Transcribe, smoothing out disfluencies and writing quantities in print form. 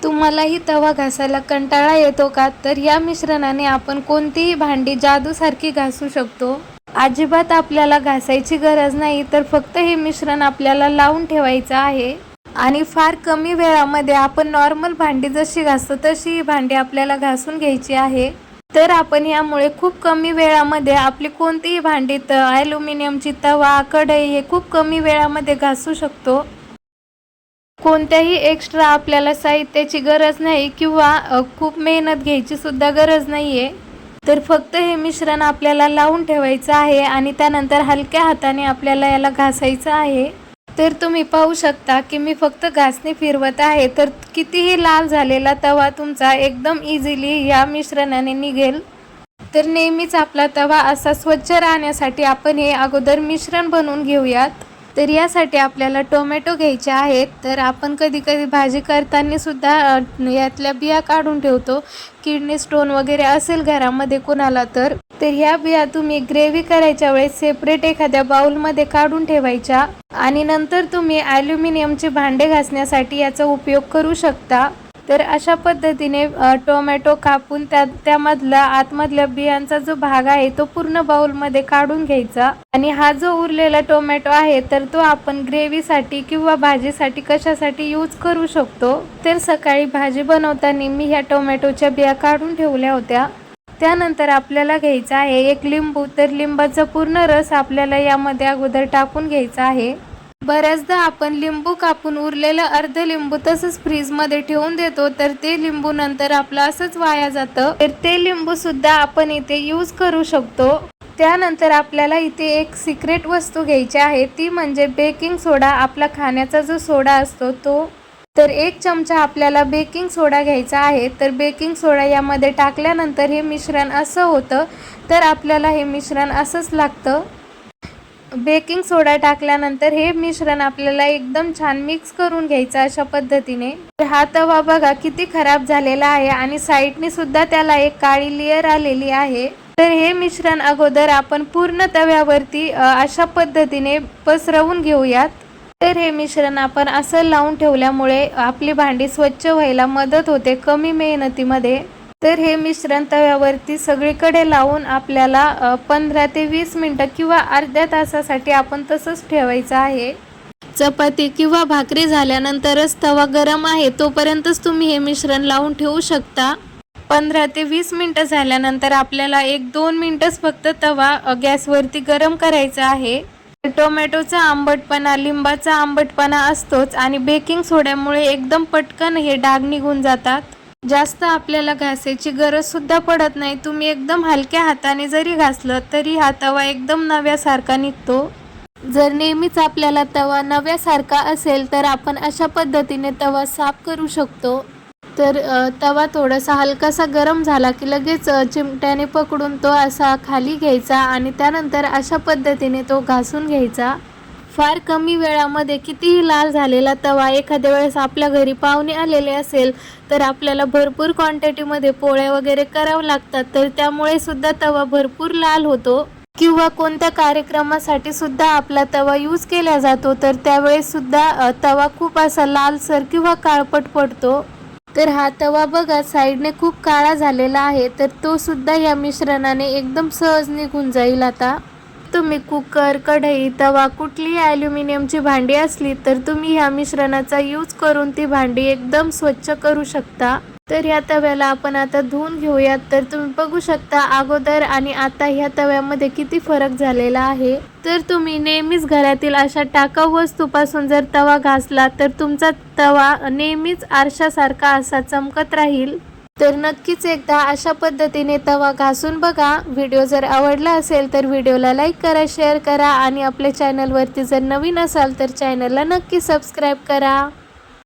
तुम्हालाही तवा घासायला कंटाळा येतो का? तर या मिश्रणाने आपण कोणतीही भांडी जादूसारखी घासू शकतो. अजिबात आपल्याला घासायची गरज नाही, तर फक्त हे मिश्रण आपल्याला लावून ठेवायचं आहे आणि फार कमी वेळामध्ये आपण नॉर्मल भांडी जशी घासतो तशी ही भांडी आपल्याला घासून घ्यायची आहे. तर आपण यामुळे खूप कमी वेळामध्ये आपली कोणतीही भांडी, ॲल्युमिनियमची तवा, कढई हे खूप कमी वेळामध्ये घासू शकतो. कोणत्याही एक्स्ट्रा आपल्याला साहित्याची गरज नाही किंवा खूप मेहनत घ्यायची सुद्धा गरज नाही आहे. तर फक्त हे मिश्रण आपल्याला लावून ठेवायचं आहे आणि त्यानंतर हलक्या हाताने आपल्याला याला घासायचं आहे. तर तुम्ही पाहू शकता की मी फक्त घासणी फिरवत आहे, तर कितीही लाल झालेला तवा तुमचा एकदम इझिली या मिश्रणाने निघेल. तर नेहमीच आपला तवा असा स्वच्छ राहण्यासाठी आपण हे अगोदर मिश्रण बनवून घेऊयात. तर यासाठी आपल्याला टोमॅटो घ्यायचे आहेत. तर आपण कधी कधी भाजी करताना सुद्धा यातल्या बिया काढून ठेवतो, किडनी स्टोन वगैरे असेल घरामध्ये कोणाला तर ह्या बिया तुम्ही ग्रेव्ही करायच्या वेळेस सेपरेट एखाद्या बाउलमध्ये काढून ठेवायच्या आणि नंतर तुम्ही ॲल्युमिनियमचे भांडे घासण्यासाठी याचा उपयोग करू शकता. तर अशा पद्धतीने टोमॅटो कापून त्यामधला आतमधल्या बियांचा जो भाग आहे तो पूर्ण बाउलमध्ये काढून घ्यायचा आणि हा जो उरलेला टोमॅटो आहे तर तो आपण ग्रेव्हीसाठी किंवा भाजीसाठी कशासाठी यूज करू शकतो. तर सकाळी भाजी बनवताना मी ह्या टोमॅटोच्या बिया काढून ठेवल्या होत्या. त्यानंतर आपल्याला घ्यायचा आहे एक लिंबू. तर लिंबाचा पूर्ण रस आपल्याला यामध्ये अगोदर टाकून घ्यायचा आहे. बऱ्याचदा आपण लिंबू कापून उरलेलं अर्ध लिंबू तसंच फ्रीजमध्ये ठेवून देतो, तर ते लिंबू नंतर आपलं असंच वाया जातं. तर ते लिंबू सुद्धा आपण इथे यूज करू शकतो. त्यानंतर आपल्याला इथे एक सिक्रेट वस्तू घ्यायची आहे, ती म्हणजे बेकिंग सोडा. आपला खाण्याचा जो सोडा असतो तो. तर 1 चमचा आपल्याला बेकिंग सोडा घ्यायचा आहे. तर बेकिंग सोडा यामध्ये टाकल्यानंतर हे मिश्रण असं होतं. तर आपल्याला हे मिश्रण असंच लागतं. बेकिंग सोडा टाकल्यानंतर हे मिश्रण आपल्याला एकदम छान मिक्स करून घ्यायचं अशा पद्धतीने. हा तवा बघा किती खराब झालेला आहे आणि साईडने सुद्धा त्याला एक काळी लेयर आलेली आहे. तर हे मिश्रण अगोदर आपण पूर्ण तव्यावरती अशा पद्धतीने पसरवून घेऊयात. तर हे मिश्रण आपण असं लावून ठेवल्यामुळे आपली भांडी स्वच्छ व्हायला मदत होते कमी मेहनतीमध्ये. तर हे मिश्रण तव्यावरती सगळीकडे लावून आपल्याला 15 ते 20 मिनिटं किंवा अर्ध्या तासासाठी आपण तसंच ठेवायचं आहे. चपाती किंवा भाकरी झाल्यानंतरच तवा गरम आहे तोपर्यंतच तुम्ही हे मिश्रण लावून ठेवू शकता. 15 ते 20 मिनिटं झाल्यानंतर आपल्याला 1-2 मिनिटच फक्त तवा गॅसवरती गरम करायचा आहे. टोमॅटोचा आंबटपणा, लिंबाचा आंबटपणा असतोच आणि बेकिंग सोड्यामुळे एकदम पटकन हे डाग निघून जातात. जास्त आपल्याला घासायची गरज सुद्धा पडत नाही. तुम्ही एकदम हलक्या हाताने जरी घासलं तरी हा तवा एकदम नव्यासारखा निघतो. जर नेहमीच आपल्याला तवा नव्यासारखा असेल तर आपण अशा पद्धतीने तवा साफ करू शकतो. तर तवा थोडासा हलकासा गरम झाला की लगेच चिमट्याने पकडून तो असा खाली घ्यायचा आणि त्यानंतर अशा पद्धतीने तो घासून घ्यायचा. फार कमी वेळामध्ये कितीही लाल झालेला तवा, एखाद्या वेळेस आपल्या घरी पाहुणे आलेले असेल तर आपल्याला भरपूर क्वांटिटीमध्ये पोळ्या वगैरे करावं लागतात, तर त्यामुळे सुद्धा तवा भरपूर लाल होतो. किंवा कोणत्या कार्यक्रमासाठी सुद्धा आपला तवा यूज केला जातो, तर त्यावेळेस सुद्धा तवा खूप असा लालसर किंवा काळपट पडतो. तर हा तवा बघा साईडने खूप काळा झालेला आहे, तर तो सुद्धा या मिश्रणाने एकदम सहज निघून जाईल. आता तुम्ही कुकर, कढई, तवा कुठलीही ॲल्युमिनियमची भांडी असली तर तुम्ही ह्या मिश्रणाचा यूज करून ती भांडी एकदम स्वच्छ करू शकता. तर या तव्याला आपण आता धुवून घेऊयात. तर तुम्ही बघू शकता अगोदर आणि आता ह्या तव्यामध्ये किती फरक झालेला आहे. तर तुम्ही नेहमीच घरातील अशा टाकाऊ वस्तूपासून जर तवा घासला तर तुमचा तवा नेहमीच आरशासारखा असा चमकत राहील. तर नक्कीच एकदा अशा पद्धतीने तवा घासून बघा. व्हिडिओ जर आवडला असेल तर व्हिडिओला लाईक करा, शेअर करा आणि आपल्या चॅनलवरती जर नवीन असाल तर चॅनलला नक्की सबस्क्राईब करा.